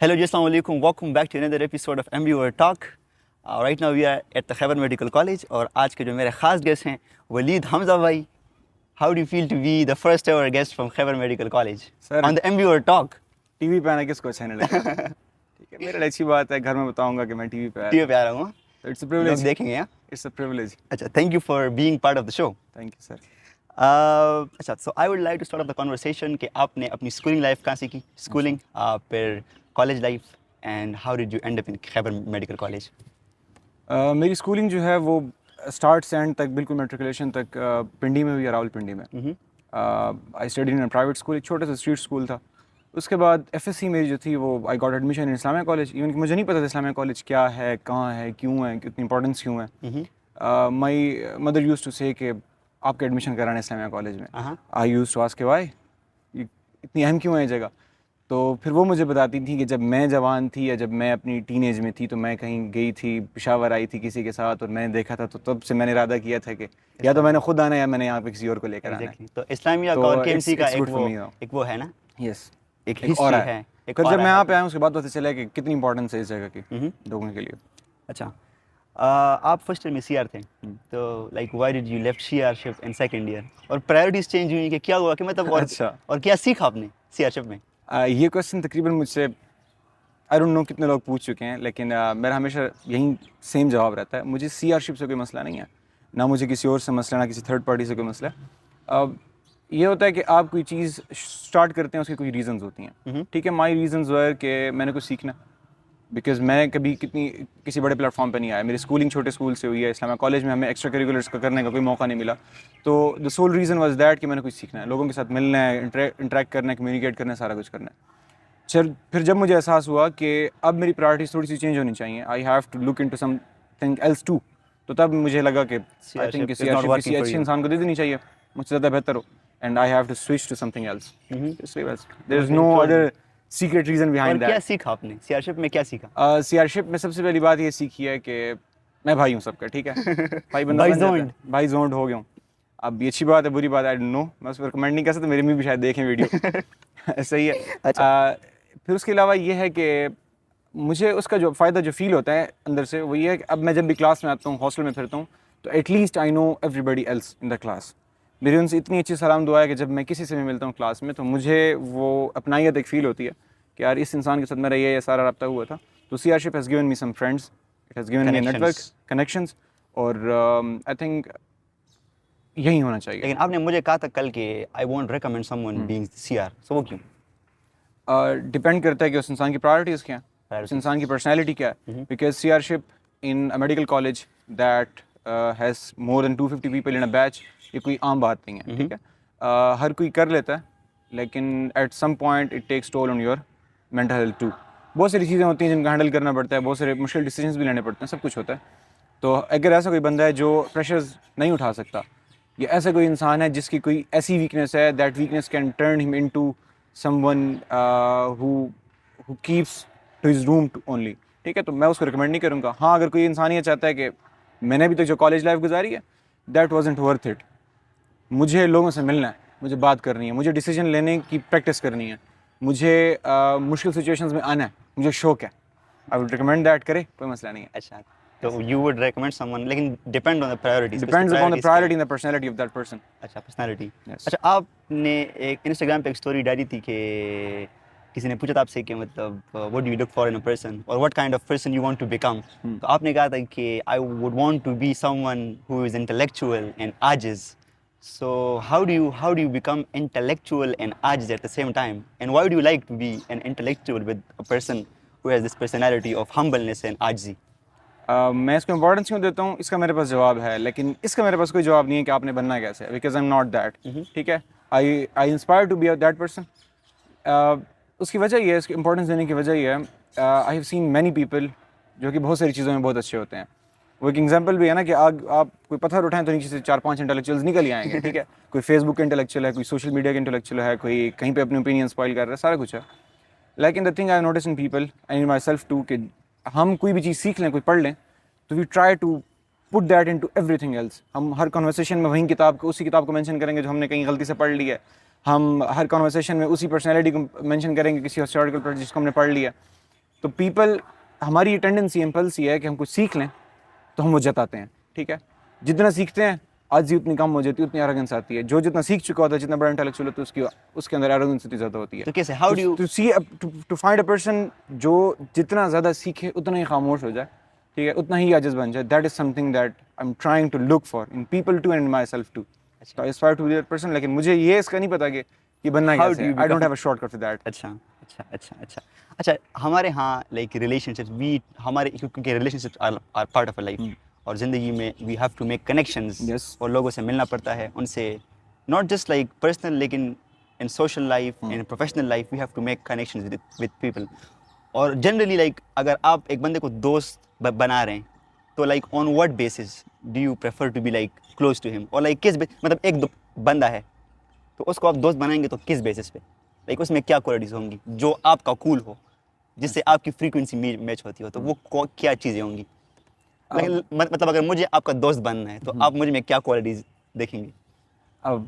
Hello, Assalamu alaikum. Welcome back to another episode of MBO Talk. Right now we are at the Khyber Medical College اور آج کے جو میرے خاص guest ہیں ولید حمزہ بھائی. How do you feel to be the first ever guest from Khyber Medical College on the MBO Talk? T V پہ آنا کس کو اچھا نہیں لگتا. ٹھیک ہے, میرے لیے اچھی بات ہے, گھر میں بتاؤں گا کہ میں ٹی وی پہ آ رہا ہوں. اٹس اے پریولیج, دیکھیں گے. It's a privilege. اچھا, thank you for being part of the show. Thank you sir. اچھا, so I would like to start off the conversation کہ آپ نے اپنی اسکولنگ لائف کہاں سے کی, اسکولنگ, پھر college life, and how did you and up in Khyber medical college. میری اسکولنگ جو ہے وہ اسٹارٹ سے اینڈ تک بالکل میٹریکولیشن تک پنڈی میں ہوئی ہے, راول پنڈی میں. I study in private school, ایک چھوٹا سا اسٹریٹ اسکول تھا. اس کے بعد ایف ایس سی میری جو تھی وہ I got admission in Islamia college. Even کہ مجھے نہیں پتا تھا اسلامیہ کالج کیا ہے, کہاں ہے, کیوں ہے, کتنی امپورٹنس کیوں ہے. مائی مدر یوز ٹو سے کہ آپ کا ایڈمیشن کرانا ہے اسلامیہ کالج میں. آئی یوز ٹو آسک کہ وائی, اتنی اہم کیوں ہے یہ جگہ. تو پھر وہ مجھے بتاتی تھی کہ جب میں جوان تھی یا جب میں اپنی ٹین ایج میں تھی تو میں کہیں گئی تھی, پشاور آئی تھی کسی کے ساتھ, اور میں نے دیکھا تھا, تو تب سے میں نے ارادہ کیا تھا کہ یا تو میں نے خود آنا ہے یا میں نے یہاں پہ کسی اور کو لے کر آنا ہے. تو اسلامیہ اور کے ایم سی کا ایک وہ ہے نا, یس, ایک اور ہسٹری ہے. پھر جب میں یہاں پہ آیا ہوں اس کے بعد پتہ چلا کہ کتنی امپورٹنس ہے اس جگہ کی لوگوں کے لیے. اچھا, آپ فرسٹ ایئر میں سی آر تھے, تو like why did you left C R ship in second year, اور پرائرٹیز چینج ہوئی کہ کیا ہوا, کہ مطلب اور کیا سیکھا آپ نے سی آر شپ میں. یہ کویشچن تقریباً مجھ سے آئی ڈونٹ نو کتنے لوگ پوچھ چکے ہیں, لیکن میرا ہمیشہ یہی سیم جواب رہتا ہے. مجھے سی آر شپ سے کوئی مسئلہ نہیں ہے, نہ مجھے کسی اور سے مسئلہ, نہ کسی تھرڈ پارٹی سے کوئی مسئلہ ہے. یہ ہوتا ہے کہ آپ کوئی چیز اسٹارٹ کرتے ہیں, اس کی کوئی ریزنز ہوتی ہیں. ٹھیک ہے, مائی ریزنز ور کہ میں نے کچھ سیکھنا, بیکاز میں کبھی کسی بڑے پلیٹ فارم پہ نہیں آیا. میری اسکولنگ چھوٹے اسکول سے ہوئی ہے. اسلامیہ کالج میں ہمیں ایکسٹرا کریکولرس کا کرنے کا کوئی موقع نہیں ملا. تو دا سول ریزن واز دیٹ کہ میں نے کچھ سیکھنا ہے, لوگوں کے ساتھ ملنا ہے, انٹریکٹ کرنا ہے, کمیونیکیٹ کرنا ہے, سارا کچھ کرنا ہے. پھر جب مجھے احساس ہوا کہ اب میری پرائرٹیز تھوڑی سی چینج ہونی چاہیے, I have to look into something else too, تو تب مجھے لگا کہ آئی تھنک سی آر شپ کسی اچھے انسان کو دے دینی چاہیے, مجھ سے زیادہ بہتر ہو, and I have to switch to something else. There is no other secret reason behind that. کیا سیکھا آپ نے سی آر شپ میں, کیا سیکھا؟ سی آر شپ میں سب سے پہلی بات یہ سیکھی ہے کہ میں بھائی ہوں سب کا. ٹھیک ہے, بھائی زونڈ ہو گیا ہوں. اب یہ اچھی بات ہے, بری بات ہے, آئی ڈونٹ نو, میں اس پر کمنٹ نہیں کر سکتا, میری امی بھی شاید دیکھیں ویڈیو. صحیح ہے. پھر اس کے علاوہ یہ ہے کہ مجھے اس کا جو فائدہ جو فیل ہوتا ہے اندر سے, وہ یہ ہے کہ اب میں جب بھی کلاس میں آتا ہوں, ہاسٹل میں پھرتا ہوں, تو at least I know everybody else in the class. میری ان سے اتنی اچھی سلام دعا ہے کہ جب میں کسی سے بھی ملتا ہوں کلاس میں, تو مجھے وہ اپنائیت ایک فیل ہوتی ہے کہ یار اس انسان کے ساتھ میرا یہ سارا رابطہ ہوا تھا. تو C R ship has given me some friends, it has given me network connections, اور آئی تھنک یہی ہونا چاہیے. لیکن آپ نے مجھے کہا تھا کل کہ I won't recommend someone being C R, so وہ کیوں؟ ڈپینڈ کرتا ہے کہ اس انسان کی پرائرٹیز کیا ہیں, اس انسان کی پرسنالٹی کیا ہے. Because C R ship in a medical college that has more than 250 people in a batch, یہ کوئی عام بات نہیں ہے. ٹھیک ہے, ہر کوئی کر لیتا ہے, لیکن at some point it takes toll on your mental health too. بہت ساری چیزیں ہوتی ہیں جن کو ہینڈل کرنا پڑتا ہے, بہت سارے مشکل ڈیسیجنس بھی لینے پڑتے ہیں, سب کچھ ہوتا ہے. تو اگر ایسا کوئی بندہ ہے جو پریشرز نہیں اٹھا سکتا, یا ایسا کوئی انسان ہے جس کی کوئی ایسی ویکنیس ہے, that weakness can turn him into someone who keeps to his room only. ٹھیک ہے, تو میں اس کو ریکمینڈ نہیں کروں گا. ہاں, اگر کوئی انسان یہ چاہتا ہے کہ میں نے ابھی تک جو کالج لائف گزاری ہے دیٹ wasn't worth it, مجھے لوگوں سے ملنا ہے, مجھے بات کرنی ہے, مجھے ڈیسیجن لینے کی پریکٹس کرنی ہے, مجھے مشکل سچویشنز میں آنا ہے, مجھے شوق ہے, I would recommend that, کرے, کوئی مسئلہ نہیں ہے. اچھا, تو you would recommend someone, لیکن depend on the priorities. Depends upon the priority and the personality of that person. اچھا, پرسنالٹی. Yes. اچھا, آپ نے ایک انسٹاگرام پہ ایک اسٹوری ڈالی تھی کہ کسی نے پوچھا تھا آپ سے کہ مطلب what do you look for in a person, or what kind of person you want to become. تو آپ نے کہا تھا کہ I would want to be someone who is intellectual and عاجز. So how do you become intellectual and عاجز at the same time, and why would you like to be an intellectual with a person who has this personality of humbleness and عاجزی؟ میں اس کو importance کیوں دیتا ہوں, اس کا میرے پاس جواب ہے, لیکن اس کا میرے پاس کوئی جواب نہیں ہے کہ آپ نے بننا کیسے ہے, because I am not that. ٹھیک ہے, I inspire to be that person. اس کی وجہ یہ ہے, اس کی امپورٹنس دینے کی وجہ یہ ہے, I have seen many people جو کہ بہت ساری چیزوں میں بہت اچھے ہوتے ہیں. وہ ایک ایگزامپل بھی ہے نا کہ آپ کوئی پتھر اٹھائیں تو نیچے سے 4-5 انٹلیکچوئلز نکل ہی آئیں گے. ٹھیک ہے, کوئی فیس بک کا انٹلیکچوئل ہے, کوئی سوشل میڈیا کا انٹلیکچوئل ہے, کوئی کہیں پہ اپنے اوپینین اسپائل کر رہا ہے, سارا کچھ ہے. لیکن the thing I notice in people and in myself too, کہ ہم کوئی بھی چیز سیکھ لیں, کوئی پڑھ لیں, تو we try to put that into everything else. ہم ہر کنورسیشن میں وہیں اسی کتاب کو مینشن کریں گے جو ہم نے کہیں غلطی سے پڑھ لی ہے. ہم ہر کنورسیشن میں اسی پرسنالٹی کو مینشن کریں گے کسی ہسٹوریکل پر جس کو ہم نے پڑھ لیا. تو پیپل, ہماری ٹینڈنسی امپلس یہ ہے کہ ہم کچھ سیکھ لیں تو ہم وہ جتاتے ہیں, ٹھیک ہے. جتنا سیکھتے ہیں آجزی اتنی کم ہو جاتی ہے, اتنی ایروگنس آتی ہے. جو جتنا سیکھ چکا ہوتا ہے, جتنا بڑا انٹیلیکچوئل ہوتا ہے, اس کے اندر ایروگنس اتنی زیادہ ہوتی ہے. تو کیسے, how do you to find a person جو جتنا زیادہ سیکھے اتنا ہی خاموش ہو جائے, ٹھیک ہے, اتنا ہی عاجز بن جائے. That is something that I am trying to look for in people too and myself too. So I aspire to be that person, لیکن مجھے یہ اس کا نہیں پتا کہ یہ بننا کیسے ہے. I don't have a shortcut for that. اچھا ہمارے ہاں لائک ریلیشن شپس وی ہمارے کیونکہ relationships are part of a life, اور زندگی میں we have to make connections, اور لوگوں سے ملنا پڑتا ہے, ان سے ناٹ جسٹ لائک پرسنل لیکن in social life, in professional life we have to make connections with people. اور جنرلی لائک اگر آپ ایک بندے کو دوست بنا رہے ہیں تو like on what basis do you prefer to be like close to ہم, اور لائک کس مطلب ایک بندہ ہے تو اس کو آپ دوست بنائیں گے تو کس بیسس پہ, لائک اس میں کیا کوالٹیز ہوں گی جو آپ کا کول ہو, جس سے آپ کی فریکوینسی میچ ہوتی ہو, تو وہ کیا چیزیں ہوں گی؟ مطلب اگر مجھے آپ کا دوست بننا ہے تو آپ مجھے میں کیا کوالٹیز دیکھیں گے؟ اب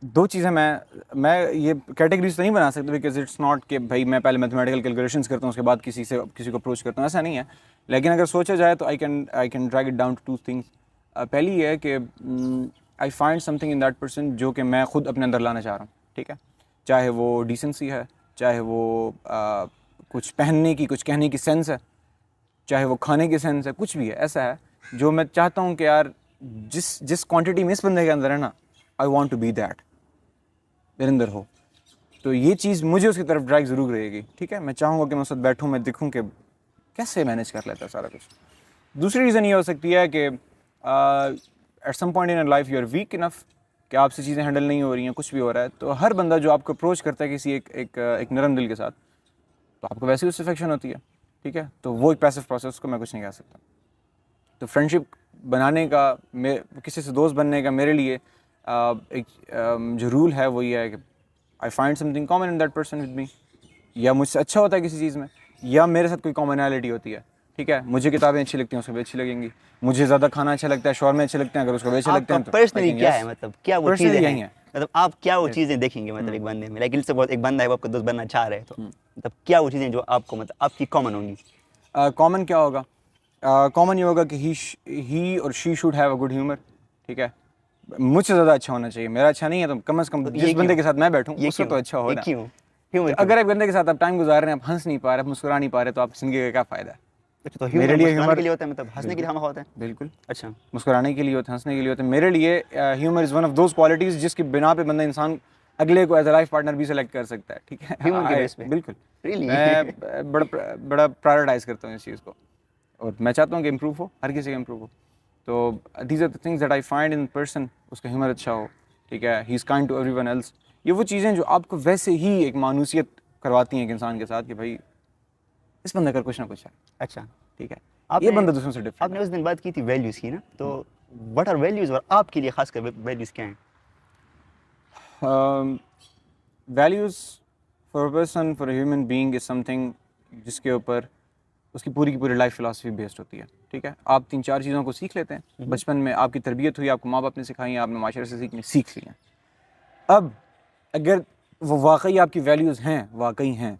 دو چیزیں میں یہ کیٹیگریز تو نہیں بنا سکتا, بیکاز اٹس ناٹ کہ بھائی میں پہلے میتھمیٹیکل کیلکولیشنس کرتا ہوں اس کے بعد کسی کو اپروچ کرتا ہوں, ایسا نہیں ہے. لیکن اگر سوچا جائے تو I can drag it down to two things. پہلی یہ ہے کہ I find something in that person جو کہ میں خود اپنے اندر لانا چاہ رہا ہوں, ٹھیک ہے, چاہے وہ ڈیسنسی ہے, چاہے وہ کچھ پہننے کی کچھ کہنے کی سینس ہے, چاہے وہ کھانے کی سینس ہے, کچھ بھی ہے ایسا ہے جو میں چاہتا ہوں کہ یار جس کوانٹٹی میں اس بندے کے اندر ہے نا, I want to be that میرے اندر ہو. تو یہ چیز مجھے اس کی طرف ڈرائیو ضرور رہے گی, ٹھیک ہے. میں چاہوں گا کہ میں اس وقت بیٹھوں, میں دیکھوں کہ کیسے مینیج کر لیتا ہے سارا کچھ. دوسری ریزن یہ ہو سکتی ہے کہ at some point in life you are weak enough کہ آپ سے چیزیں ہینڈل نہیں ہو رہی ہیں, کچھ بھی ہو رہا ہے, تو ہر بندہ جو آپ کو اپروچ کرتا ہے کسی ایک نرم دل کے ساتھ, تو آپ کو ویسے ہی اس سے افیکشن ہوتی ہے, ٹھیک ہے. تو وہ ایک پیسو پروسیس کو میں کچھ نہیں کہہ سکتا. تو فرینڈ شپ بنانے کا, کسی سے دوست بننے کا میرے لیے ایک جو رول ہے وہ یہ ہے کہ I find some thing common in that person with me, یا مجھ سے اچھا ہوتا ہے کسی چیز میں, یا میرے ساتھ کوئی کامنالٹی ہوتی ہے, ٹھیک ہے. مجھے کتابیں اچھی لگتی ہیں, اس کو بھی اچھی لگیں گی. مجھے زیادہ کھانا اچھا لگتا ہے, شورمے اچھے لگتے ہیں, اگر اس کو بھی اچھے لگتے ہیں تو پرسنلی کیا ہے, مطلب کیا وہ چیزیں یہی ہیں, مطلب آپ کیا وہ چیزیں دیکھیں گے مطلب ایک بندے میں, لائک سے بہت ایک بندہ ہے وہ آپ کا دوست بننا چاہ رہے ہیں, تو مطلب کیا وہ چیزیں جو آپ کو مطلب آپ کی کامن ہوں گی؟ کامن کیا ہوگا؟ کامن یہ ہوگا کہ ہی اور she should have a good humour, ٹھیک ہے. مجھ سے زیادہ اچھا ہونا چاہیے, میرا اچھا نہیں ہے تو کم از کم جس بندے کے ساتھ میں بیٹھوں اس کو تو اچھا ہو نا. اگر ایک بندے کے ساتھ آپ ٹائم گزار رہے ہیں, آپ ہنس نہیں پا رے, آپ مسکرا نہیں پا رہے, تو آپ زندگی کا کیا فائدہ ہے؟ تو میرے لیے ہیومر کے لیے ہوتا ہے, مطلب ہنسنے کے لیے ہم ہوتا ہے. بالکل, اچھا, مسکرانے کے لیے ہوتا ہے, ہنسنے کے لیے ہوتا ہے. میرے لیے humour is one of those qualities جس کی بنا پہ بندہ انسان اگلے کو ایز اے لائف پارٹنر بھی سلیکٹ کر سکتا ہے, ٹھیک ہے. ہیومر کے بیس پہ بالکل, میں بڑا پرائرٹائز کرتا ہوں اس چیز کو, اور میں چاہتا ہوں کہ امپروو ہو, ہر کسی کا امپروو ہو. تو these are the things that I find in person. اس کا ہیومر اچھا ہو, ٹھیک ہے, he is kind to everyone else. یہ وہ چیزیں جو آپ کو ویسے ہی ایک مانوسیت کرواتی ہیں ایک انسان کے ساتھ کہ بھائی اس بندے کا کچھ نہ کچھ ہے. اچھا, ٹھیک ہے, یہ بندہ دوسروں سے ڈفرینٹ. آپ نے اس دن بات کی تھی ویلیوز کی نا, تو وٹ آر ویلیوز, اور آپ کے لیے خاص کر ویلیوز کیا ہیں؟ Values for a person, for a human being is some thing جس کے اوپر اس کی پوری لائف فلاسفی بیسڈ ہوتی ہے, ٹھیک ہے. آپ 3-4 چیزوں کو سیکھ لیتے ہیں بچپن میں, آپ کی تربیت ہوئی, آپ کو ماں باپ نے سکھائی, آپ نے معاشرے سے سیکھ لی ہیں. اب اگر وہ واقعی آپ کی ویلیوز ہیں, واقعی ہیں,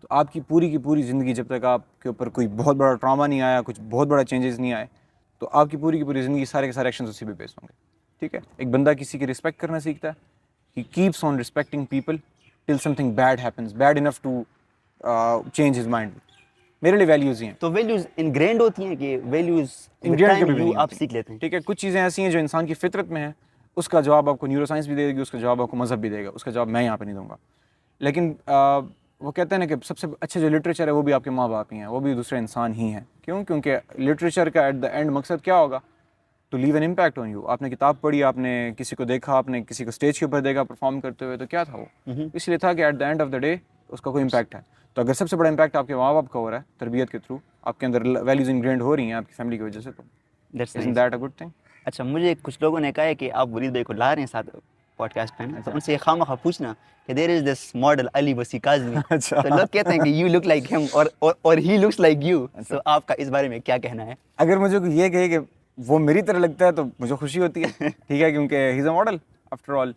تو آپ کی پوری زندگی جب تک آپ کے اوپر کوئی بہت بڑا ٹراما نہیں آیا, کچھ بہت بڑا چینجز نہیں آئے, تو آپ کی پوری زندگی سارے کے سارے ایکشنز اسی پہ بیس ہوں گے, ٹھیک ہے. ایک بندہ کسی کی رسپیکٹ کرنا سیکھتا ہے, he keeps on respecting people till something bad happens, bad enough to change his mind. میرے لیے ویلیوز ہی ہیں. تو ویلیوز انگرینڈ ہوتی ہیں کہ ویلیوز انگرینڈ کبھی بھی نہیں آپ ہوتی, سیکھ لیتے ہیں؟ ٹھیک ہے. کچھ چیزیں ایسی ہیں جو انسان کی فطرت میں ہیں, اس کا جواب آپ کو نیورو سائنس بھی دے گی, اس کا جواب آپ کو مذہب بھی دے گا, اس کا جواب میں یہاں پہ نہیں دوں گا. لیکن وہ کہتے ہیں نا کہ سب سے اچھا جو لٹریچر ہے وہ بھی آپ کے ماں باپ ہی ہیں, وہ بھی دوسرے انسان ہی ہیں. کیوں؟ کیونکہ لٹریچر کا ایٹ دا اینڈ مقصد کیا ہوگا؟ To leave an impact on you. آپ نے کتاب پڑھی, آپ نے کسی کو دیکھا, آپ نے کسی کو اسٹیج کے اوپر دیکھا پرفارم کرتے ہوئے, تو کیا تھا وہ؟ اس لیے تھا کہ at the end of the day اس کا کوئی امپیکٹ ہے. تو اگر سب سے بڑا امپیکٹ آپ کے ماں باپ کا ہو رہا ہے تربیت کے تھرو, آپ کے اندر ویلیوز انگرینڈ ہو رہی ہیں آپ کی فیملی کی وجہ سے, تو isn't that a good thing? اچھا, مجھے کچھ لوگوں نے کہا ہے کہ آپ ولید بھائی کو لا رہے ہیں ساتھ پوڈ کاسٹ پہ, تو ان سے خواہ پوچھنا کہ دیر از دس ماڈل علی وسی کاظمی, تو لوگ کہتے ہیں کہ یو لک لائک ہم اور ہی لکس لائک یو, تو آپ کا اس بارے میں کیا کہنا ہے؟ اگر مجھے کوئی یہ کہے کہ وہ میری طرح لگتا ہے تو مجھے خوشی ہوتی ہے, ٹھیک ہے, کیونکہ ہی از اے ماڈل آفٹر آل.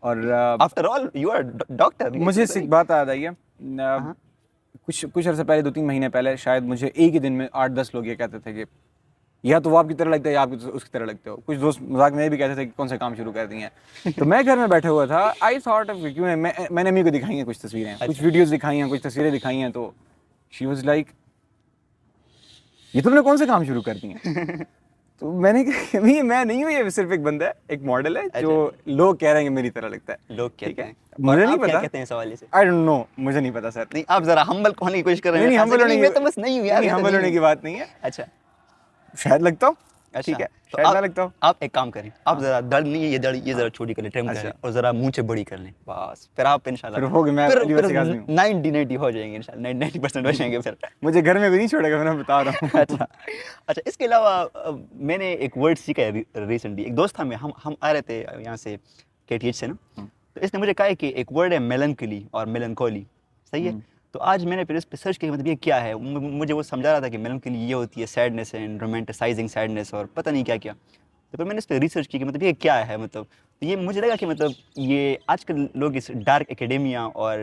اور after all you are doctor. مجھے اس ایک بات یاد آئی ہے, کچھ عرصہ پہلے 2-3 مہینے پہلے شاید مجھے ایک ہی دن میں 8-10 لوگ یہ کہتے تھے کہ یا تو وہ آپ کی طرح لگتا ہے یا آپ اس کی طرح لگتے ہو. کچھ دوست مذاق میں بھی کہتے تھے کہ کون سے کام شروع کر دیے ہیں. تو میں گھر میں بیٹھے ہوا تھا, آئی تھاٹ کیوں میں نے امی کو دکھائی ہیں کچھ تصویریں, کچھ ویڈیوز دکھائی ہیں, کچھ تصویریں دکھائی ہیں, تو شی واز لائک یہ تم نے کون سے کام شروع کر دیے ہیں. تو میں نے کہا میں نہیں ہوں, یہ صرف ایک بندہ ہے, ایک ماڈل ہے جو لوگ کہہ رہے ہیں کہ میری طرح لگتا ہے. لوگ کہتے ہیں, مجھے نہیں کیا پتا, کہتے ہیں اس حوالے سے؟ آئی ڈونٹ نو, مجھے نہیں پتا سر. نہیں آپ ذرا ہمبل ہونے کی کوشش کر رہے ہیں. نہیں ہمبل ہونے میں تو بس نہیں ہوں یار, ہمبل ہونے کی بات نہیں ہے. اچھا شاید لگتا ہوں, ٹھیک ہے, شاید نہ لگتا ہوں. آپ ایک کام کریں, آپ ذرا دڑ نہیں, یہ ذرا چھوٹی کر لیں, ٹرم کر لیں, اور ذرا منہ سے بڑی کر لیں, بس پھر آپ انشاءاللہ پھر ہو گیا, میں 90 ہو جائیں گے انشاءاللہ, 90% ہو جائیں گے پھر. مجھے گھر میں بھی نہیں چھوڑے گا, میں بتا رہا ہوں. اچھا اس کے علاوہ میں نے ایک ورڈ سیکھا ہے ریسنٹلی. ایک دوست تھا, ہم آ رہے تھے یہاں سے KTH سے نا, تو اس نے مجھے کہا کہ ایک ورڈ ہے میلنکلی اور میلنکولی, صحیح ہے. تو آج میں نے پھر اس پہ سرچ کیا مطلب یہ کیا ہے. مجھے وہ سمجھا رہا تھا کہ میلنکلی یہ ہوتی ہے سیڈنس اینڈ رومانٹیسائزنگ سیڈنس اور پتہ نہیں کیا کیا. تو پھر میں نے اس پہ ریسرچ کی کہ مطلب یہ کیا ہے. مطلب یہ مجھے لگا کہ مطلب یہ آج کل لوگ اس ڈارک اکیڈیمیا اور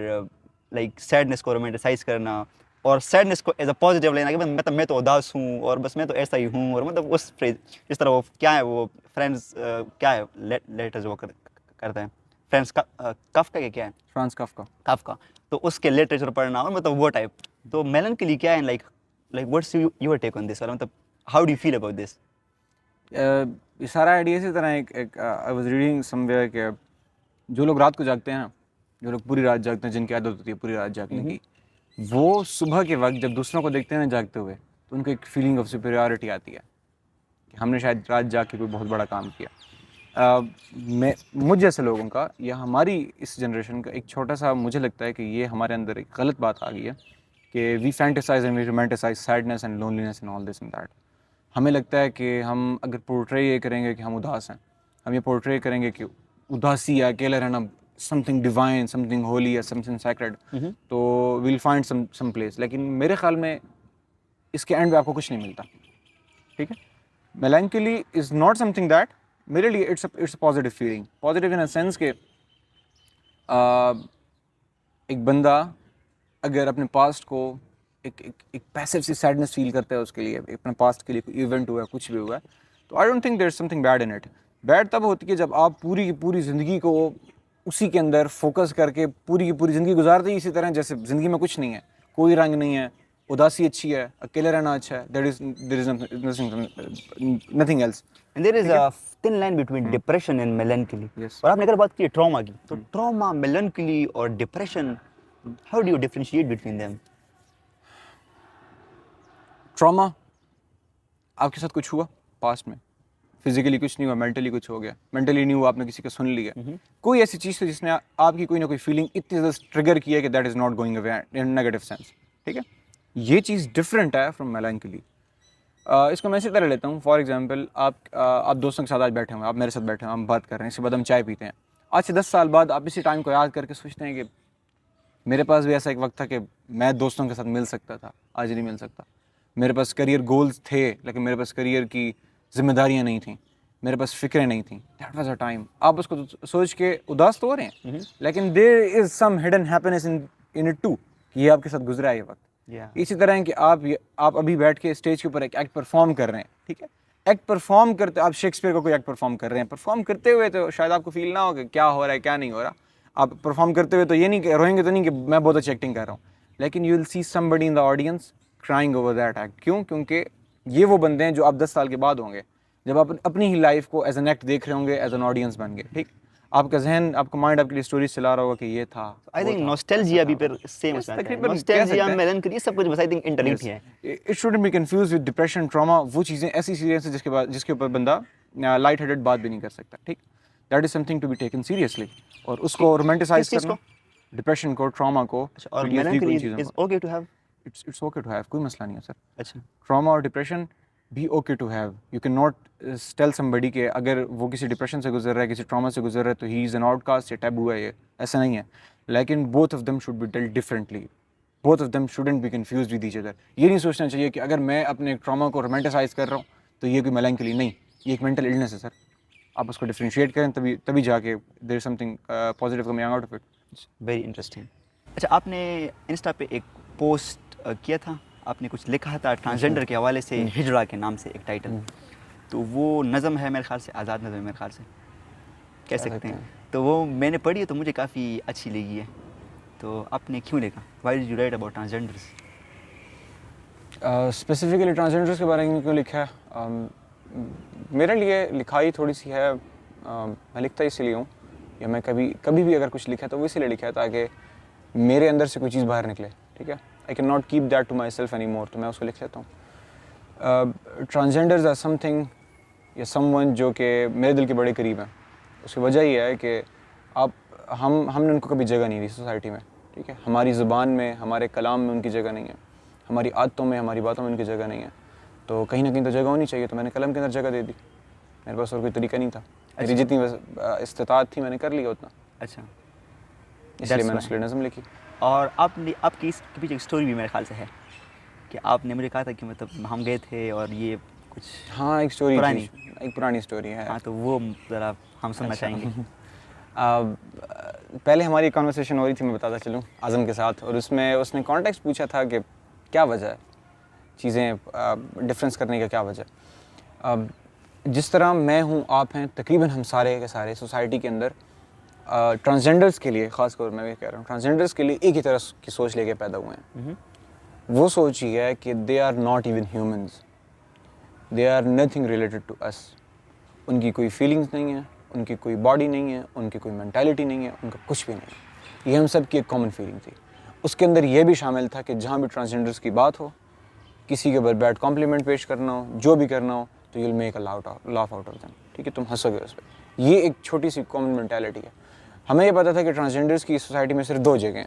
لائک سیڈنس کو رومانٹیسائز کرنا اور سیڈنس کو ایز اے پازیٹیو لینا کہ مطلب میں تو اداس ہوں اور بس میں تو ایسا ہی ہوں, اور مطلب اس فریز اس طرح وہ کیا ہے وہ فرینڈز کیا ہے لیٹرز وہ کرتے ہیں فرینڈز کافکا کیا ہے, فرانس کافکا, تو اس کے لٹریچر پڑھنا اور مطلب وہ ٹائپ. تو میلنکلی کیا ہے, like what's your take on this, اور مطلب how do you feel about this? یہ سارا آئیڈیا اسی طرح ایک I was reading somewhere کہ جو لوگ رات کو جاگتے ہیں نا, جو لوگ پوری رات جاگتے ہیں, جن کی عادت ہوتی ہے پوری رات جاگنے کی, وہ صبح کے وقت جب دوسروں کو دیکھتے ہیں نا جاگتے ہوئے, تو ان کو ایک فیلنگ آف سپیریورٹی آتی ہے کہ ہم نے شاید رات جاگ کے کوئی بہت بڑا کام کیا. مجھ جیسے لوگوں کا یا ہماری اس جنریشن کا ایک چھوٹا سا, مجھے لگتا ہے کہ یہ ہمارے اندر ایک غلط بات آ گئی ہے کہ we fantasise and we romanticise sadness and loneliness and all this and that. ہمیں لگتا ہے کہ ہم اگر پورٹرے یہ کریں گے کہ ہم اداس ہیں, ہم یہ پورٹرے کریں گے کہ اداسی یا اکیلا رہنا something divine, something holy یا سم تھنگ سیکرڈ, تو ویل فائنڈ سم پلیس. لیکن میرے خیال میں اس کے اینڈ پہ آپ کو کچھ نہیں ملتا, ٹھیک ہے. Melancholy is not something that, میرے لیے it's a positive feeling, positive in a sense کہ ایک بندہ اگر اپنے پاسٹ کو ایک پیسو سی سیڈنس فیل کرتا ہے اس کے لیے, اپنے پاسٹ کے لیے کوئی ایونٹ ہوا ہے, کچھ بھی ہوا ہے, تو I don't think there is something bad in it. Bad تب ہوتی ہے جب آپ پوری کی پوری زندگی کو اسی کے اندر فوکس کر کے پوری کی پوری زندگی گزارتے ہی اسی طرح جیسے زندگی میں کچھ نہیں ہے, کوئی رنگ نہیں ہے, اداسی اچھی ہے, اکیلے رہنا اچھا ہے, there is nothing else. And there is a thin line between depression and melancholy. Yes. اور آپ نے اگر بات کی ٹراما کی, تو ٹراما, melancholy اور depression, how do you differentiate between them? Trauma آپ کے ساتھ کچھ ہوا پاسٹ میں, فزیکلی کچھ نہیں ہوا, مینٹلی کچھ ہو گیا, مینٹلی نہیں ہوا, آپ نے کسی کا سن لیا, کوئی ایسی چیز تھی جس نے آپ کی کوئی نہ کوئی فیلنگ اتنی زیادہ ٹریگر کی ہے کہ that is not going away in negative sense, ٹھیک ہے. یہ چیز ڈفرینٹ ہے فرام میلنکلی. اس کو میں اسی طرح لیتا ہوں, فار ایگزامپل آپ دوستوں کے ساتھ آج بیٹھے ہوئے, آپ میرے ساتھ بیٹھے ہیں, ہم بات کر رہے ہیں, اس کے بعد ہم چائے پیتے ہیں. آج سے 10 سال بعد آپ اسی ٹائم کو یاد کر کے سوچتے ہیں کہ میرے پاس بھی ایسا ایک وقت تھا کہ میں دوستوں کے ساتھ مل سکتا تھا, آج نہیں مل سکتا. میرے پاس کریئر گولز تھے لیکن میرے پاس کریئر کی ذمہ داریاں نہیں تھیں, میرے پاس فکریں نہیں تھیں. That was a time. آپ اس کو سوچ کے اداس تو ہو رہے ہیں, لیکن there is some hidden happiness in it too, یہ آپ کے ساتھ گزرا ہے یہ وقت. اسی طرح ہے کہ آپ ابھی بیٹھ کے اسٹیج کے اوپر ایک ایکٹ پرفارم کر رہے ہیں, ٹھیک ہے. ایکٹ پرفارم کرتے, آپ شیکسپیئر کو کوئی ایکٹ پرفارم کر رہے ہیں, پرفارم کرتے ہوئے تو شاید آپ کو فیل نہ ہو کہ کیا ہو رہا ہے کیا نہیں ہو رہا. آپ پرفارم کرتے ہوئے تو یہ نہیں کہ روئیں گے تو نہیں کہ میں بہت اچھی ایکٹنگ کر رہا ہوں, لیکن you will see somebody in the audience crying over that act. کیوں؟ کیونکہ یہ وہ بندے ہیں جو آپ 10 سال کے بعد ہوں گے, جب آپ اپنی ہی لائف کو ایز این ایکٹ دیکھ رہے ہوں گے, ایز این آڈینس بن گئے, ٹھیک. آپ کا ذہن, آپ کا مائنڈ آپ کے لیے اسٹوریز چلا رہا ہوگا کہ یہ تھا. I think nostalgia بھی پھر سیم ہوتا ہے, nostalgia, melancholy سب کچھ بس I think interlinked ہے. It shouldn't be confused with depression, trauma. وہ چیزیں ایسی چیزیں ہیں جس کے اوپر بندہ لائٹ ہیڈڈ بات بھی نہیں کر سکتا, ٹھیک. That is something to be taken seriously. اور اس کو رومانٹیسائز کرنا, ڈپریشن کو, ٹراما کو, اور melancholy is okay to have. It's okay to have, کوئی مسئلہ نہیں ہے سر. اچھا, ٹراما اور ڈپریشن بھی okay to have. You can not tell somebody کہ اگر وہ کسی ڈپریشن سے گزر رہا ہے, کسی ٹراما سے گزر رہا ہے تو he is an outcast یا ٹیبو ہے, یہ ایسا نہیں ہے. لیکن both of them should be dealt differently, both of them shouldn't be confused with each other. یہ نہیں سوچنا چاہیے کہ اگر میں اپنے ٹراما کو رومانٹیسائز کر رہا ہوں تو یہ کوئی میلنکلی نہیں, یہ ایک مینٹل النس ہے سر. آپ اس کو ڈفرینشیٹ کریں تبھی جا کے there is something positive coming out of it. Very interesting. اچھا, آپ نے انسٹا پہ ایک پوسٹ کیا تھا, آپ نے کچھ لکھا تھا ٹرانسجینڈر کے حوالے سے, ہجرا کے نام سے ایک ٹائٹل, تو وہ نظم ہے میرے خیال سے, آزاد نظم ہے میرے خیال سے کہہ سکتے ہیں, تو وہ میں نے پڑھی ہے تو مجھے کافی اچھی لگی ہے. تو آپ نے کیوں لکھا, Y did you right about transgenders? Specifically transgenders کے بارے میں کیوں لکھا ہے, میرے لیے لکھائی تھوڑی سی ہے, میں لکھتا اسی لیے ہوں, یا میں کبھی بھی اگر کچھ لکھا تو وہ اسی لیے لکھا ہے تاکہ میرے اندر سے کوئی چیز باہر نکلے, ٹھیک ہے. I can not keep that to myself anymore, تو میں اس کو لکھ لیتا ہوں. ٹرانسجینڈرز آر سم تھنگ یا سم ون جو کہ میرے دل کے بڑے قریب ہیں. اس کی وجہ یہ ہے کہ ہم نے ان کو کبھی جگہ نہیں دی سوسائٹی میں, ٹھیک ہے. ہماری زبان میں, ہمارے کلام میں ان کی جگہ نہیں ہے, ہماری عادتوں میں, ہماری باتوں میں ان کی جگہ نہیں ہے. تو کہیں نہ کہیں تو جگہ ہونی چاہیے, تو میں نے قلم کے اندر جگہ دے دی. میرے پاس اور کوئی طریقہ نہیں تھا, میری جتنی استطاعت تھی میں نے کر لیا اتنا. اچھا, اس لیے میں نے اس لیے نظم لکھی. اور آپ کی اس کے پیچھے ایک اسٹوری بھی میرے خیال سے ہے کہ آپ نے مجھے کہا تھا کہ مطلب ہم گئے تھے اور یہ کچھ, ہاں ایک اسٹوری ایک پرانی اسٹوری ہے. ہاں تو وہ ذرا ہم سننا چاہیں گے. پہلے ہماری کانورسیشن ہو رہی تھی, میں بتاتا چلوں, اعظم کے ساتھ, اور اس میں اس نے کانٹیکسٹ پوچھا تھا کہ کیا وجہ ہے چیزیں ڈفرینس کرنے کا, کیا وجہ ہے. جس طرح میں ہوں, آپ ہیں, تقریباً ہم سارے کے سارے سوسائٹی کے اندر ٹرانسجینڈرز کے لیے, خاص طور میں کہہ رہا ہوں, ٹرانسجینڈرز کے لیے ایک ہی طرح کی سوچ لے کے پیدا ہوئے ہیں. وہ سوچ یہ ہے کہ they are not even humans, they are nothing related to us. ان کی کوئی فیلنگس نہیں ہیں, ان کی کوئی باڈی نہیں ہے, ان کی کوئی مینٹیلٹی نہیں ہے, ان کا کچھ بھی نہیں ہے. یہ ہم سب کی ایک کامن فیلنگ تھی. اس کے اندر یہ بھی شامل تھا کہ جہاں بھی ٹرانسجینڈرز کی بات ہو, کسی کے اوپر بیڈ کمپلیمنٹ پیش کرنا ہو, جو بھی کرنا ہو, تو you will make a laugh out of them, ٹھیک ہے, تم ہنسو گے اس پہ. یہ ایک چھوٹی سی کامن مینٹیلٹی ہے. ہمیں یہ پتا تھا کہ ٹرانسجینڈرز کی سوسائٹی میں صرف دو جگہ ہیں,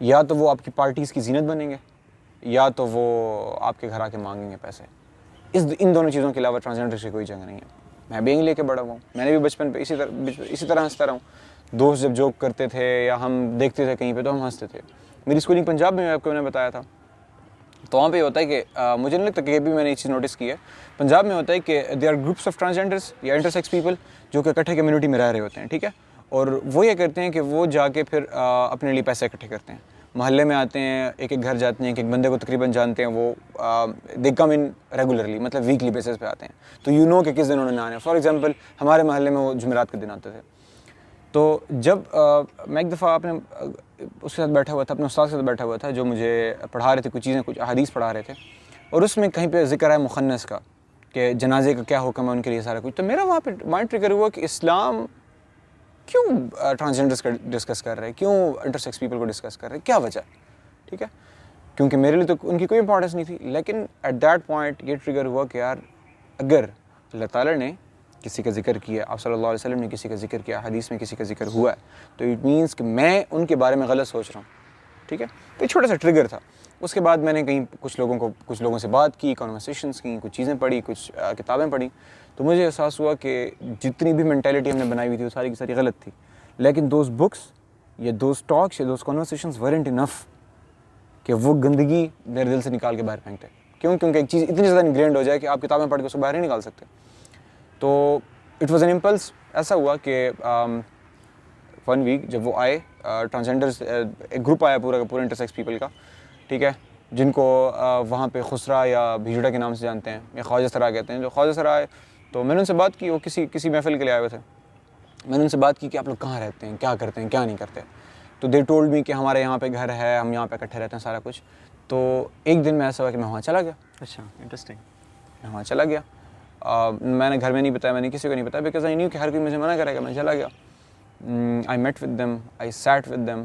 یا تو وہ آپ کی پارٹیز کی زینت بنیں گے, یا تو وہ آپ کے گھر آ کے مانگیں گے پیسے. ان دونوں چیزوں کے علاوہ ٹرانسجینڈرز کی کوئی جگہ نہیں ہے. میں بھی لے کے بڑا ہوا ہوں, میں نے بھی بچپن پہ اسی طرح ہنستا رہا ہوں. دوست جب جوک کرتے تھے یا ہم دیکھتے تھے کہیں پہ تو ہم ہنستے تھے. میری اسکولنگ پنجاب میں آپ کو میں نے بتایا تھا, تو وہاں پہ یہ ہوتا ہے کہ مجھے نہیں لگتا کہ بھی میں نے یہ چیز نوٹس کی ہے. پنجاب میں ہوتا ہے کہ they are groups of transgenders یا انٹرسیکس پیپل جو کہ اکٹھے کمیونٹی میں رہ رہے ہوتے ہیں, ٹھیک ہے. اور وہ یہ کرتے ہیں کہ وہ جا کے پھر اپنے لیے پیسے اکٹھے کرتے ہیں, محلے میں آتے ہیں, ایک ایک گھر جاتے ہیں, ایک ایک بندے کو تقریباً جانتے ہیں. وہ دے کم ان ریگولرلی, مطلب ویکلی بیسس پہ آتے ہیں, تو یو نو کہ کس دن انہوں نے آنا ہے. فار ایگزامپل ہمارے محلے میں وہ جمعرات کے دن آتے تھے. تو جب میں ایک دفعہ اپنے اس کے ساتھ بیٹھا ہوا تھا, اپنے استاد کے ساتھ بیٹھا ہوا تھا, جو مجھے پڑھا رہے تھے کچھ چیزیں, کچھ احادیث پڑھا رہے تھے, اور اس میں کہیں پہ ذکر ہے مخنث کا, کہ جنازے کا کیا حکم ہے ان کے لیے, سارا کچھ. تو میرا وہاں پہ مائنڈ ٹریگر ہوا کہ اسلام کیوں ٹرانسجینڈرس کا ڈسکس کر رہے ہیں, کیوں انٹرسیکس پیپل کو ڈسکس کر رہے ہیں, کیا وجہ, ٹھیک ہے. کیونکہ میرے لیے تو ان کی کوئی امپورٹنس نہیں تھی. لیکن ایٹ دیٹ پوائنٹ یہ ٹریگر ہوا کہ یار اگر اللہ تعالیٰ نے کسی کا ذکر کیا, آپ صلی اللہ علیہ وسلم نے کسی کا ذکر کیا, حدیث میں کسی کا ذکر ہوا ہے, تو اٹ مینس کہ میں ان کے بارے میں غلط سوچ رہا ہوں, ٹھیک ہے. تو ایک چھوٹا سا ٹریگر تھا. اس کے بعد میں نے کہیں کچھ لوگوں سے بات کی, کانورسیشنس کی, کچھ چیزیں پڑھی, کچھ کتابیں پڑھی, تو مجھے احساس ہوا کہ جتنی بھی مینٹیلٹی ہم نے بنائی ہوئی تھی وہ ساری کی ساری غلط تھی. لیکن دوز بکس یا دوز ٹاکس یا دوز کانورسیشنز ورنٹ انف کہ وہ گندگی میرے دل سے نکال کے باہر پھینکتے. کیونکہ ایک چیز اتنی زیادہ انگرینڈ ہو جائے کہ آپ کتابیں پڑھ کے اس کو باہر نہیں نکال سکتے. تو اٹ واز این امپلس. ایسا ہوا کہ 1 ویک جب وہ آئے, ٹرانسجینڈرز ایک گروپ آیا پورا کا پورا انٹرسیکس پیپل کا, ٹھیک ہے, جن کو وہاں پہ خسرا یا بھیجوڑا کے نام سے جانتے ہیں, یا خواجہ سرا کہتے ہیں. جو خواجہ سرا آئے تو میں نے ان سے بات کی, وہ کسی محفل کے لیے آئے ہوئے تھے. میں نے ان سے بات کی کہ آپ لوگ کہاں رہتے ہیں, کیا کرتے ہیں, کیا نہیں کرتے. تو دے ٹولڈ می کہ ہمارے یہاں پہ گھر ہے, ہم یہاں پہ اکٹھے رہتے ہیں, سارا کچھ. تو ایک دن میں ایسا ہوا کہ میں وہاں چلا گیا. اچھا, انٹرسٹنگ. میں وہاں چلا گیا. میں نے گھر میں نہیں بتایا, میں نے کسی کو نہیں بتایا, بیکاز آئی نیو کہ ہر کوئی مجھے منع کرے گا. میں چلا گیا, I met with them, I sat with them,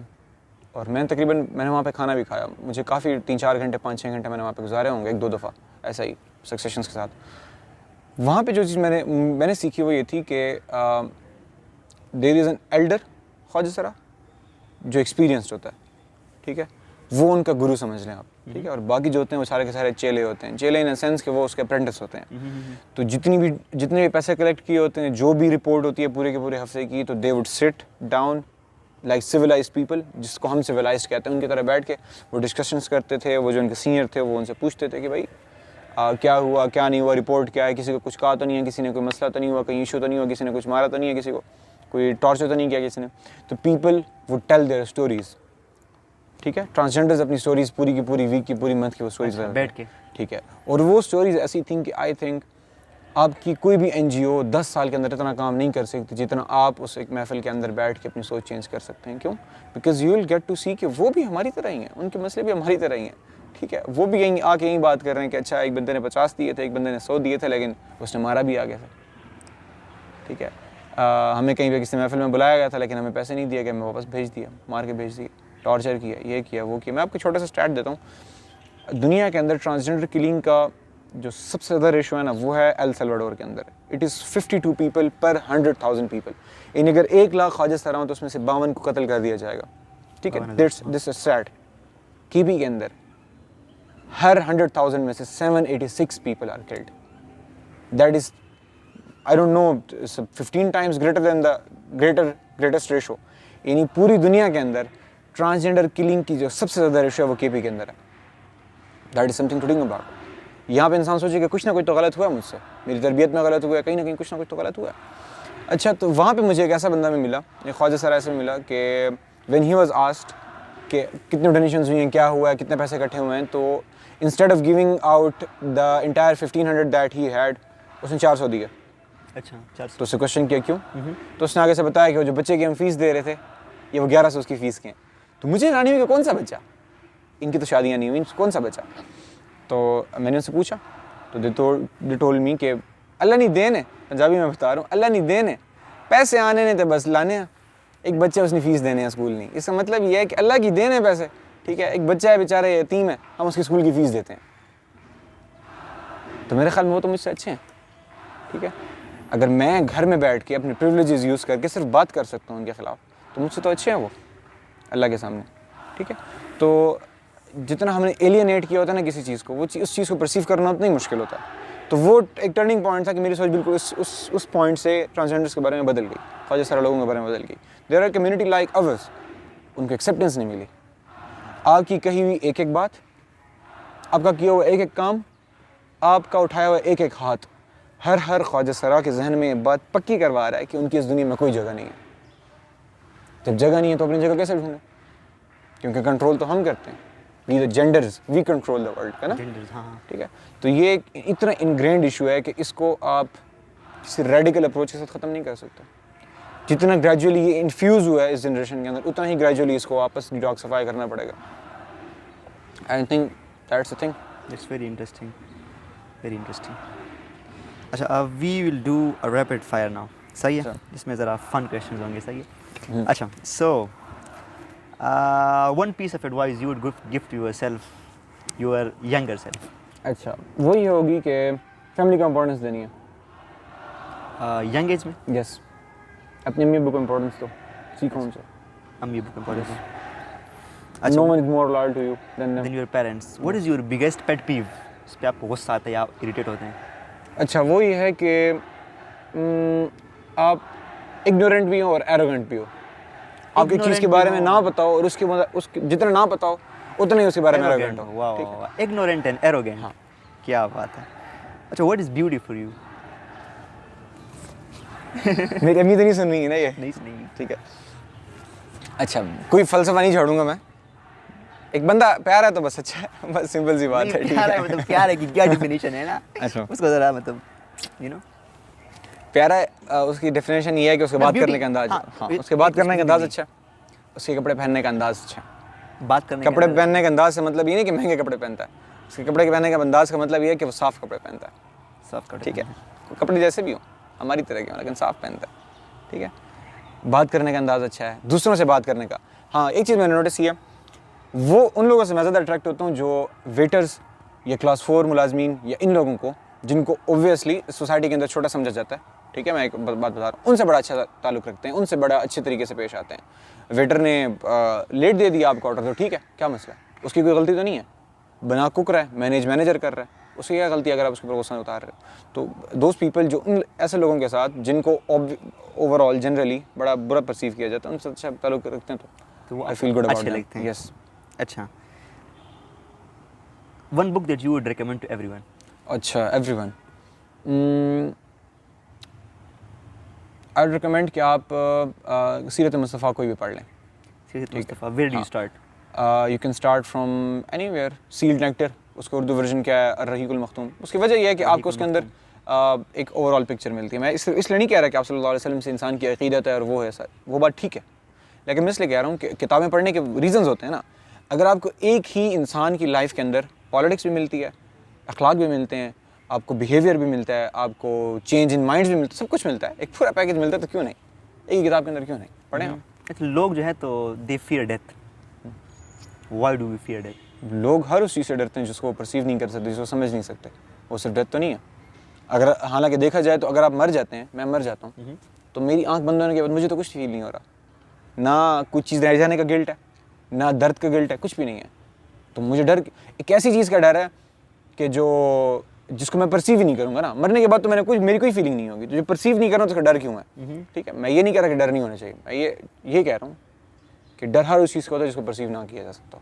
اور میں نے وہاں پہ کھانا بھی کھایا. مجھے کافی 3-4 گھنٹے 5-6 گھنٹے میں نے وہاں پہ گزارے ہوں گے, 1-2 دفعہ ایسا ہی سکسیشنس کے ساتھ. وہاں پہ جو چیز میں نے سیکھی وہ یہ تھی کہ دیر از این ایلڈر خواجہ سرا جو ایکسپیرینسڈ ہوتا ہے, ٹھیک ہے, وہ ان کا گرو سمجھ لیں آپ, ٹھیک ہے. اور باقی جو ہوتے ہیں وہ سارے کے سارے چیلے ہوتے ہیں. چیلے ان اے سینس کہ وہ اس کے اپرینٹس ہوتے ہیں. تو جتنے بھی پیسے کلیکٹ کیے ہوتے ہیں, جو بھی رپورٹ ہوتی ہے پورے کے پورے ہفتے کی, تو they would sit down like civilise people, جس کو ہم سویلائزڈ کہتے ہیں, ان کی طرح بیٹھ کے وہ ڈسکشنس کرتے تھے. وہ جو ان کے سینئر تھے وہ ان سے پوچھتے تھے کہ بھائی کیا ہوا, کیا نہیں ہوا, رپورٹ کیا ہے, کسی کو کچھ کہا تو نہیں ہے, کسی نے کوئی مسئلہ تو نہیں ہوا, کہیں ایشو تو نہیں ہوا, کسی نے کچھ مارا تو نہیں ہے, کسی کو کوئی ٹارچر تو نہیں کیا کسی نے. تو people would tell their stories ٹھیک ہے. ٹرانسجینڈرز اپنی اسٹوریز پوری کی پوری ویک کی پوری منتھ کی وہ اسٹوریز بیٹھ کے, ٹھیک ہے, اور وہ اسٹوریز ایسی تھیں کہ آئی تھنک آپ کی کوئی بھی این جی او 10 سال کے اندر اتنا کام نہیں کر سکتی جتنا آپ اس ایک محفل کے اندر بیٹھ کے اپنی سوچ چینج کر سکتے ہیں. کیوں؟ Because you will get to see کہ وہ بھی ہماری طرح ہی ہیں, ان کے مسئلے بھی ہماری طرح ہی ہیں, ٹھیک ہے. وہ بھی یہیں آ کے یہیں بات کر رہے ہیں کہ اچھا ایک بندے نے 50 دیے تھے, ایک بندے نے 100 دیے تھے, لیکن اس نے مارا بھی آ گیا تھا, ٹھیک ہے. ہمیں کہیں پہ کسی محفل میں بلایا گیا تھا لیکن ہمیں پیسے نہیں دیے گئے, ہمیں واپس بھیج دیا, مار کے بھیج دیا, ٹارچر کیا, یہ کیا, وہ کیا. میں آپ کو چھوٹا سا اسٹیٹ دیتا ہوں. دنیا کے اندر ٹرانسجینڈر کلنگ کا جو سب سے زیادہ ریشو ہے نا وہ ہے ایل سیلواڈور کے اندر. It is 52 people per 100,000 people. یعنی اگر 1 لاکھ خواجہ سرا ہوں تو اس میں سے 52 کو قتل کر دیا جائے گا, ٹھیک ہے. دس از سیڈ. کیبی کے اندر ہر 100,000 میں سے 786 people are killed. That is I don't know 15 times greater than the greatest ratio. یعنی پوری دنیا کے اندر ٹرانسجینڈر کلنگ کی جو سب سے زیادہ ریشو ہے وہ کے پی کے اندر ہے. That is something to think about. یہاں پہ انسان سوچے کہ کچھ نہ کچھ تو غلط ہوا ہے مجھ سے, میری تربیت میں غلط ہوا ہے, کہیں نہ کہیں کچھ نہ کچھ تو غلط ہوا ہے. اچھا, تو وہاں پہ مجھے ایک ایسا بندہ میں ملا, ایک خواجہ سرا سے ملا کہ when he was asked کہ کتنے ڈونیشنز ہوئی ہیں, کیا ہوا ہے, کتنے پیسے اکٹھے ہوئے ہیں, تو instead of giving out the entire 1500 that he had, اس نے 400 دیے. اچھا, تو اس سے کوشچن کیا کیوں, تو اس نے آگے سے بتایا کہ وہ جو بچے کی ہم فیس دے رہے تھے یہ وہ 1100 اس کی فیس کے ہیں. تو مجھے حیرانی ہوئی کہ کون سا بچہ, ان کی تو شادیاں نہیں ہوئی, کون سا بچہ. تو میں نے ان سے پوچھا تو دے ٹولڈ می کہ اللہ نہیں دین ہے, پنجابی میں بتا رہا ہوں, اللہ نہیں دین ہے, پیسے آنے نہیں تھے بس لانے ہیں. ایک بچے اس نے فیس دینے ہیں اسکول نہیں. اس کا مطلب یہ ہے کہ اللہ کی دین ہے پیسے, ٹھیک ہے. ایک بچہ ہے بیچارہ یتیم ہے, ہم اس کی اسکول کی فیس دیتے ہیں. تو میرے خیال میں وہ تو مجھ سے اچھے ہیں, ٹھیک ہے. اگر میں گھر میں بیٹھ کے اپنے پریولیجز یوز کر کے صرف بات کر سکتا ہوں ان کے خلاف, تو مجھ سے تو اچھے ہیں وہ اللہ کے سامنے, ٹھیک ہے. تو جتنا ہم نے ایلینیٹ کیا ہوتا ہے نا کسی چیز کو, وہ اس چیز کو پرسیو کرنا اتنا ہی مشکل ہوتا ہے. تو وہ ایک ٹرننگ پوائنٹ تھا کہ میری سوچ بالکل اس پوائنٹ سے ٹرانسجینڈرس کے بارے میں بدل گئی, خواجہ سارا لوگوں کے بارے میں بدل گئی. There are community like ours, ان کو ایکسیپٹنس نہیں ملی. آپ کی کہی ہوئی ایک ایک بات, آپ کا کیا ہوا ایک ایک کام, آپ کا اٹھایا ہوا ایک ایک ہاتھ, ہر خواجہ سرا کے ذہن میں یہ بات پکی کروا رہا ہے کہ ان کی اس دنیا میں کوئی جگہ نہیں ہے. جب جگہ نہیں ہے تو اپنی جگہ کیسے ڈھونڈیں, کیونکہ کنٹرول تو ہم کرتے ہیں. We the genders we control the world, ہے نا, ٹھیک ہے. تو یہ ایک اتنا انگرینڈ ایشو ہے کہ اس کو آپ کسی ریڈیکل اپروچ کے ساتھ ختم نہیں کر سکتے. جتنا گریجولی یہ انفیوز ہوا ہے اس جنریشن کے اندر, اتنا ہی گریجولی اس کو واپس ڈیٹاکسیفائی کرنا پڑے گا. I think that's a thing. It's very interesting, very interesting. اچھا, we will do a rapid fire now, صحیح ہے, جس میں ذرا فن کویشچنز ہوں گے, صحیح ہے. اچھا, so one piece of advice you would give to yourself, your younger self. اچھا, وہی ہوگی کہ فیملی کو امپورٹنس دینی ہے ینگ ایج میں. یس, اپنی امی ابو کو امپورٹنس دو, سیکھو ان سے. امی ابو کو importance. No one is more loyal to you than them. Than your parents. What is your biggest pet peeve? اس پہ آپ کو غصہ آتا ہے یا اریٹیٹ ہوتے ہیں؟ اچھا, وہ یہ ہے کہ آپ اگنورینٹ بھی ہو اور ایروگنٹ بھی ہو. آپ کی چیز کے بارے میں نہ پتا ہو اور اس کے جتنا نہ پتا ہو اتنا ہی اس کے بارے میں ایروگنٹ ہو. واہ, اگنورینٹ اینڈ ایروگنٹ, کیا بات ہے. اچھا, what is beauty for you? میری امی تو نہیں سن رہی ہے نا یہ, نہیں سنی, ٹھیک ہے. اچھا, کوئی فلسفہ نہیں چھوڑوں گا میں. ایک بندہ پیار ہے تو بس اچھا ہے, بس سمپل سی بات ہے. مطلب پیار ہے کہ کیا ڈیفینیشن ہے نا, اس کو ذرا مطلب یو نو. پیارا اس کی ڈیفینیشن یہ ہے کہ اس کے بات کرنے کا انداز, ہاں, اس کے بات کرنے کا انداز اچھا, اس کے کپڑے پہننے کا انداز اچھا. بات کرنے کپڑے پہننے کا انداز سے مطلب یہ نہیں کہ مہنگے کپڑے پہنتا ہے, اس کے کپڑے پہننے کا انداز کا مطلب یہ ہے کہ وہ صاف کپڑے پہنتا ہے. صاف کپڑے, ٹھیک ہے, کپڑے جیسے بھی ہوں ہماری طرح کے ہوں لیکن صاف پہنتا ہے, ٹھیک ہے. بات کرنے کا انداز اچھا ہے, دوسروں سے بات کرنے کا. ہاں, ایک چیز میں نے نوٹس کیا, وہ ان لوگوں سے میں زیادہ اٹریکٹ ہوتا ہوں جو ویٹرز یا کلاس 4 ملازمین یا ان لوگوں کو جن کو اوبویسلی سوسائٹی کے اندر چھوٹا سمجھا جاتا ہے, ٹھیک ہے. میں ایک بات بتا رہا ہوں, ان سے بڑا اچھا تعلق رکھتے ہیں, ان سے بڑا اچھے طریقے سے پیش آتے ہیں. ویٹر نے لیٹ دے دیا آپ کو آرڈر, تو ٹھیک ہے, کیا مسئلہ ہے, اس کی کوئی غلطی تو نہیں ہے. بنا کک رہا ہے, مینیجر کر رہا ہے, اس کی کیا غلطی ہے اگر آپ اس کے اوپر غصہ اتار رہے ہیں. تو دوز پیپل جو ان ایسے لوگوں کے ساتھ جن کو اوور آل جنرلی بڑا برا پرسیو کیا جاتا ہے, ان سے اچھا تعلق رکھتے ہیں تو وہ آئی فیل گڈ اباؤٹ لگتے ہیں. یس. اچھا, one book that you would recommend to everyone. اچھا, everyone, I would recommend کہ آپ سیرت مصطفیٰ کوئی بھی پڑھ لیں. Seerat Mustafa, where do you start? You can start from anywhere. Sealed nectar, اس کا اردو ورژن کیا ہے, الرحیق المختوم. اس کی وجہ یہ ہے کہ آپ کو اس کے اندر ایک اوور آل پکچر ملتی ہے. میں اس لیے نہیں کہہ رہا کہ آپ صلی اللہ علیہ وسلم سے انسان کی عقیدت ہے اور وہ ہے سر, وہ بات ٹھیک ہے, لیکن میں اس لیے کہہ رہا ہوں کہ کتابیں پڑھنے کے ریزنز ہوتے ہیں نا. اگر آپ کو ایک ہی انسان کی لائف کے اندر پالیٹکس بھی ملتی ہے, اخلاق بھی ملتے ہیں, آپ کو بیہیویئر بھی ملتا ہے, آپ کو چینج ان مائنڈس بھی ملتا ہے, سب کچھ ملتا ہے, ایک پورا پیکیج ملتا ہے, تو کیوں نہیں ایک ہی کتاب کے اندر کیوں نہیں پڑھیں آپ. لوگ جو ہے تو they fear death. Why do we fear death? لوگ ہر اس چیز سے ڈرتے ہیں جس کو وہ پرسیو نہیں کر سکتے, جس کو سمجھ نہیں سکتے. وہ صرف ڈیتھ تو نہیں ہے. اگر حالانکہ دیکھا جائے تو اگر آپ مر جاتے ہیں, میں مر جاتا ہوں, تو میری آنکھ بند ہونے کے بعد مجھے تو کچھ فیل نہیں ہو رہا, نہ کچھ چیز رہ جانے کا گلٹ ہے, نہ درد کا گلٹ ہے, کچھ بھی نہیں ہے. تو مجھے ڈر, ایک ایسی چیز کا ڈر ہے کہ جس کو میں پرسیو ہی نہیں کروں گا نا مرنے کے بعد, تو میری کوئی فیلنگ نہیں ہوگی. تو جو پرسیو نہیں کر رہا ہوں, اس کا ڈر کیوں ہے؟ ٹھیک ہے, میں یہ نہیں کہہ رہا کہ ڈر نہیں ہونا چاہیے, میں یہ کہہ رہا ہوں کہ ڈر ہر اس چیز کا ہوتا ہے جس کو پرسیو نہ کیا جا سکتا.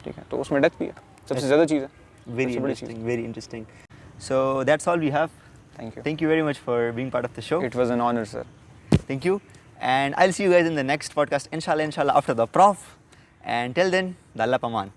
ٹھیک ہے, تو اس میں ڈیتھ بھی ہے, سب سے زیادہ چیز ہے. Very interesting. So that's all we have. Thank you very much for being part of the show. It was an honor, sir. Thank you. And I'll see you guys in the next podcast, inshallah, after the Prof. And till then, the Allah Paman.